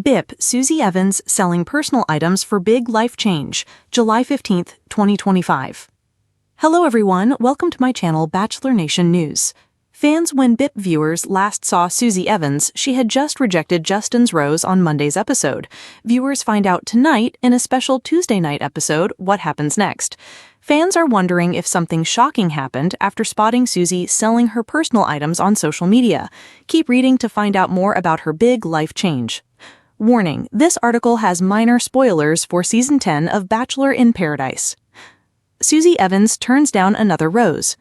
BIP, Susie Evans selling personal items for big life change, July 15, 2025. Hello everyone, welcome to my channel Bachelor Nation News. Fans, when BIP viewers last saw Susie Evans, she had just rejected Justin's rose on Monday's episode. Viewers find out tonight in a special Tuesday night episode what happens next. Fans are wondering if something shocking happened after spotting Susie selling her personal items on social media. Keep reading to find out more about her big life change. Warning, this article has minor spoilers for Season 10 of Bachelor in Paradise. Susie Evans turns down another rose.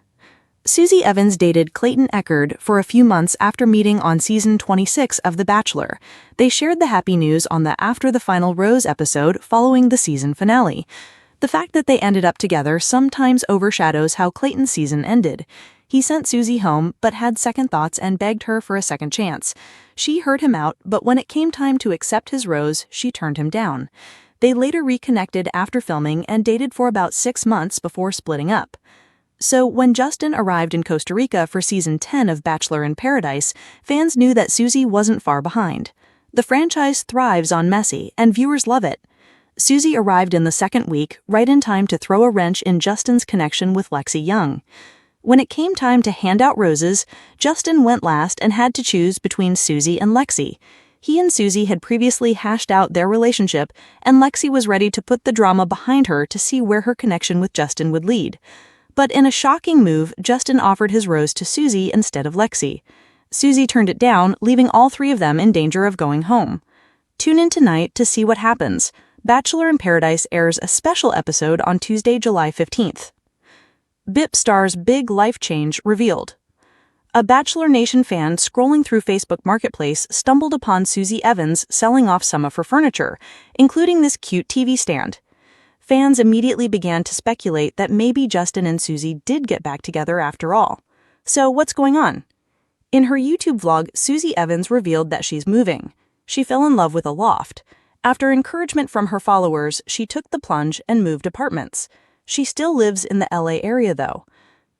Susie Evans dated Clayton Echard for a few months after meeting on Season 26 of The Bachelor. They shared the happy news on the After the Final Rose episode following the season finale. The fact that they ended up together sometimes overshadows how Clayton's season ended. He sent Susie home but had second thoughts and begged her for a second chance. She heard him out, but when it came time to accept his rose, she turned him down. They later reconnected after filming and dated for about 6 months before splitting up. So when Justin arrived in Costa Rica for Season 10 of Bachelor in Paradise, fans knew that Susie wasn't far behind. The franchise thrives on messy, and viewers love it. Susie arrived in the second week, right in time to throw a wrench in Justin's connection with Lexi Young. When it came time to hand out roses, Justin went last and had to choose between Susie and Lexi. He and Susie had previously hashed out their relationship, and Lexi was ready to put the drama behind her to see where her connection with Justin would lead. But in a shocking move, Justin offered his rose to Susie instead of Lexi. Susie turned it down, leaving all three of them in danger of going home. Tune in tonight to see what happens. Bachelor in Paradise airs a special episode on Tuesday, July 15th. BIP star's big life change revealed. A Bachelor Nation fan scrolling through Facebook Marketplace stumbled upon Susie Evans selling off some of her furniture, including this cute TV stand. Fans immediately began to speculate that maybe Justin and Susie did get back together after all. So what's going on? In her YouTube vlog, Susie Evans revealed that she's moving. She fell in love with a loft. After encouragement from her followers, she took the plunge and moved apartments. She still lives in the LA area though.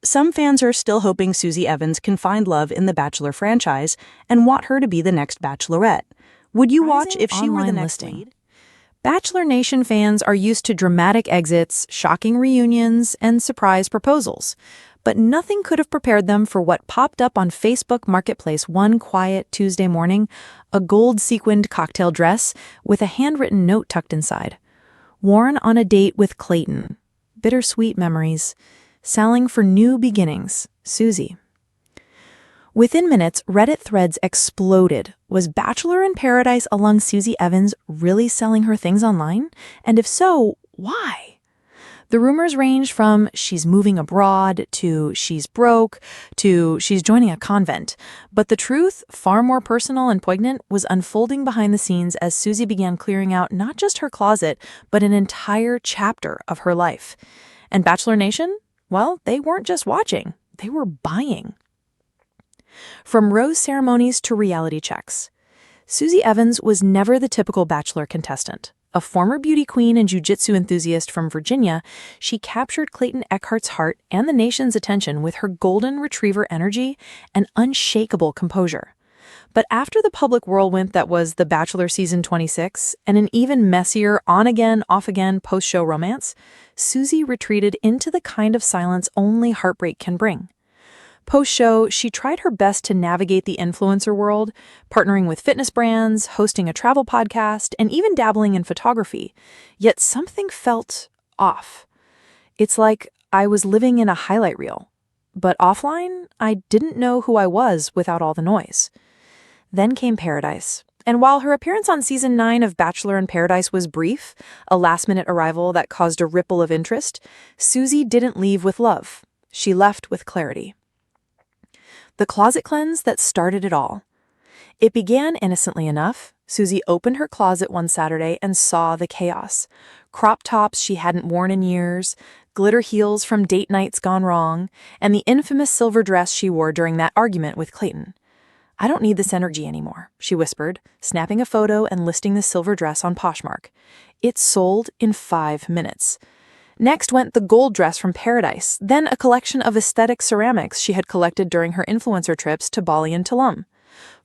Some fans are still hoping Susie Evans can find love in the Bachelor franchise and want her to be the next Bachelorette. Would you watch if she were the next lead? Bachelor Nation fans are used to dramatic exits, shocking reunions, and surprise proposals. But nothing could have prepared them for what popped up on Facebook Marketplace one quiet Tuesday morning, a gold-sequined cocktail dress with a handwritten note tucked inside. Worn on a date with Clayton. Bittersweet memories. Selling for new beginnings. Susie. Within minutes, Reddit threads exploded. Was Bachelor in Paradise alum Susie Evans really selling her things online? And if so, why? The rumors range from she's moving abroad, to she's broke, to she's joining a convent. But the truth, far more personal and poignant, was unfolding behind the scenes as Susie began clearing out not just her closet, but an entire chapter of her life. And Bachelor Nation? Well, they weren't just watching, they were buying. From rose ceremonies to reality checks. Susie Evans was never the typical Bachelor contestant. A former beauty queen and jiu-jitsu enthusiast from Virginia, she captured Clayton Echard's heart and the nation's attention with her golden retriever energy and unshakable composure. But after the public whirlwind that was The Bachelor Season 26 and an even messier on-again, off-again post-show romance, Susie retreated into the kind of silence only heartbreak can bring. Post-show, she tried her best to navigate the influencer world, partnering with fitness brands, hosting a travel podcast, and even dabbling in photography. Yet something felt off. It's like I was living in a highlight reel. But offline, I didn't know who I was without all the noise. Then came Paradise. And while her appearance on Season 9 of Bachelor in Paradise was brief, a last-minute arrival that caused a ripple of interest, Susie didn't leave with love. She left with clarity. The closet cleanse that started it all. It began innocently enough. Susie opened her closet one Saturday and saw the chaos. Crop tops she hadn't worn in years, glitter heels from date nights gone wrong, and the infamous silver dress she wore during that argument with Clayton. "I don't need this energy anymore," she whispered, snapping a photo and listing the silver dress on Poshmark. It sold in 5 minutes. Next went the gold dress from Paradise, then a collection of aesthetic ceramics she had collected during her influencer trips to Bali and Tulum.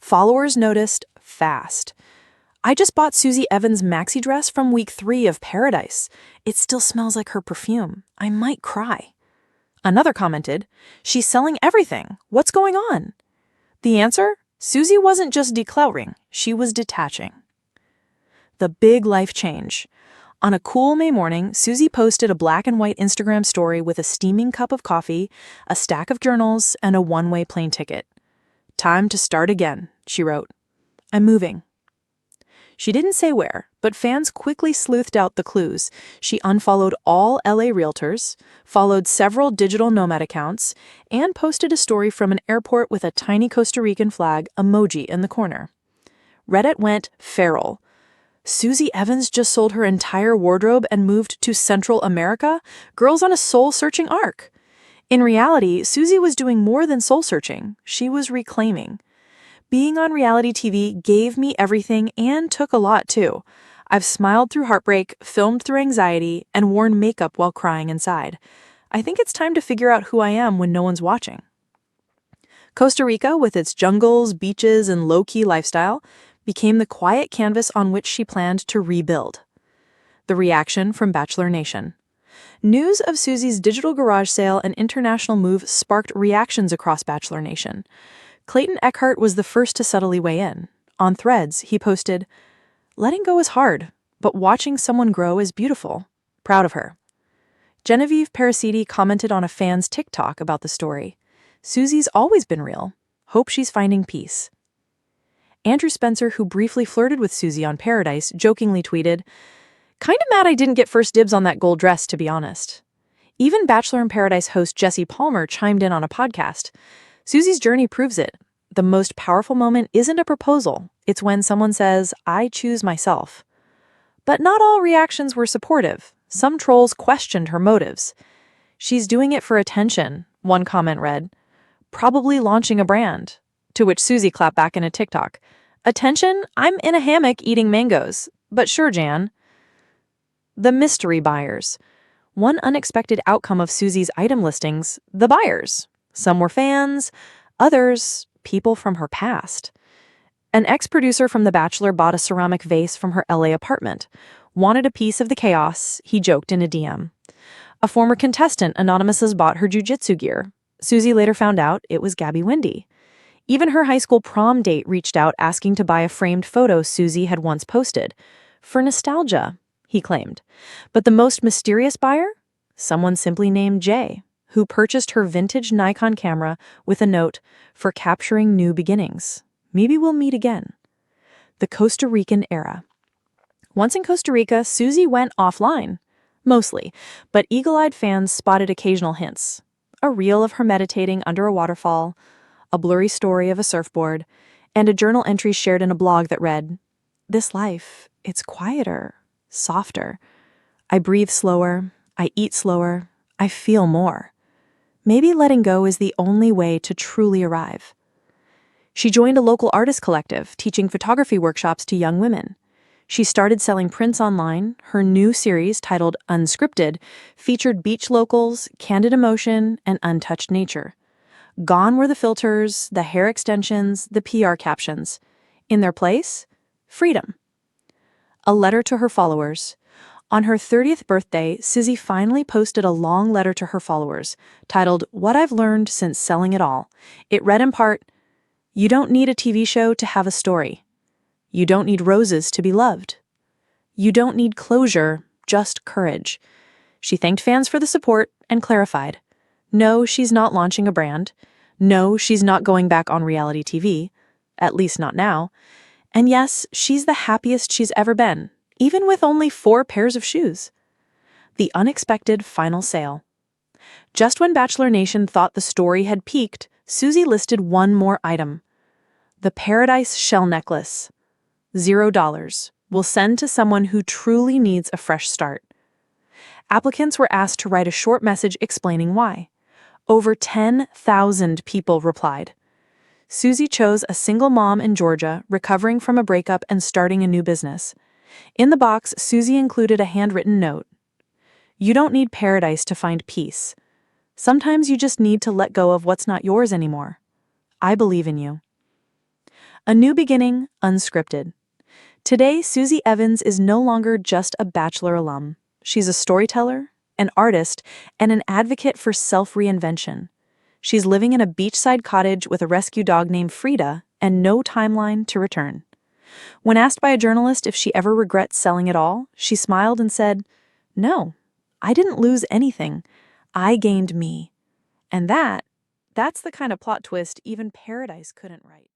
Followers noticed fast. I just bought Susie Evans' maxi dress from week 3 of Paradise. It still smells like her perfume. I might cry. Another commented, she's selling everything. What's going on? The answer? Susie wasn't just decluttering, she was detaching. The big life change. On a cool May morning, Susie posted a black and white Instagram story with a steaming cup of coffee, a stack of journals, and a one-way plane ticket. Time to start again, she wrote. I'm moving. She didn't say where, but fans quickly sleuthed out the clues. She unfollowed all LA realtors, followed several digital nomad accounts, and posted a story from an airport with a tiny Costa Rican flag emoji in the corner. Reddit went feral. Susie Evans just sold her entire wardrobe and moved to Central America? Girls on a soul-searching arc. In reality, Susie was doing more than soul-searching. She was reclaiming. Being on reality TV gave me everything and took a lot, too. I've smiled through heartbreak, filmed through anxiety, and worn makeup while crying inside. I think it's time to figure out who I am when no one's watching. Costa Rica, with its jungles, beaches, and low-key lifestyle, became the quiet canvas on which she planned to rebuild. The reaction from Bachelor Nation. News of Susie's digital garage sale and international move sparked reactions across Bachelor Nation. Clayton Eckhart was the first to subtly weigh in. On Threads, he posted, letting go is hard, but watching someone grow is beautiful. Proud of her. Genevieve Parasiti commented on a fan's TikTok about the story. Susie's always been real. Hope she's finding peace. Andrew Spencer, who briefly flirted with Susie on Paradise, jokingly tweeted, kinda mad I didn't get first dibs on that gold dress, to be honest. Even Bachelor in Paradise host Jesse Palmer chimed in on a podcast. Susie's journey proves it. The most powerful moment isn't a proposal. It's when someone says, I choose myself. But not all reactions were supportive. Some trolls questioned her motives. She's doing it for attention, one comment read. Probably launching a brand. To which Susie clapped back in a TikTok. Attention, I'm in a hammock eating mangoes. But sure, Jan. The mystery buyers. One unexpected outcome of Susie's item listings, the buyers. Some were fans, others, people from her past. An ex-producer from The Bachelor bought a ceramic vase from her LA apartment. Wanted a piece of the chaos, he joked in a DM. A former contestant anonymously bought her jiu-jitsu gear. Susie later found out it was Gabby Wendy. Even her high school prom date reached out asking to buy a framed photo Susie had once posted. For nostalgia, he claimed. But the most mysterious buyer? Someone simply named Jay, who purchased her vintage Nikon camera with a note, for capturing new beginnings. Maybe we'll meet again. The Costa Rican era. Once in Costa Rica, Susie went offline. Mostly, but eagle-eyed fans spotted occasional hints. A reel of her meditating under a waterfall, a blurry story of a surfboard, and a journal entry shared in a blog that read, this life, it's quieter, softer. I breathe slower, I eat slower, I feel more. Maybe letting go is the only way to truly arrive. She joined a local artist collective, teaching photography workshops to young women. She started selling prints online. Her new series, titled Unscripted, featured beach locals, candid emotion, and untouched nature. Gone were the filters, the hair extensions, the PR captions. In their place, freedom. A letter to her followers. On her 30th birthday, Susie finally posted a long letter to her followers, titled What I've Learned Since Selling It All. It read in part, you don't need a TV show to have a story. You don't need roses to be loved. You don't need closure, just courage. She thanked fans for the support and clarified. No, she's not launching a brand. No, she's not going back on reality TV. At least not now. And yes, she's the happiest she's ever been, even with only 4 pairs of shoes. The unexpected final sale. Just when Bachelor Nation thought the story had peaked, Susie listed one more item. The Paradise Shell Necklace. $0. Will send to someone who truly needs a fresh start. Applicants were asked to write a short message explaining why. Over 10,000 people replied. Susie chose a single mom in Georgia, recovering from a breakup and starting a new business. In the box, Susie included a handwritten note. You don't need paradise to find peace. Sometimes you just need to let go of what's not yours anymore. I believe in you. A new beginning, unscripted. Today, Susie Evans is no longer just a Bachelor alum. She's a storyteller, an artist, and an advocate for self-reinvention. She's living in a beachside cottage with a rescue dog named Frida and no timeline to return. When asked by a journalist if she ever regrets selling it all, she smiled and said, "No, I didn't lose anything. I gained me." And that's the kind of plot twist even Paradise couldn't write.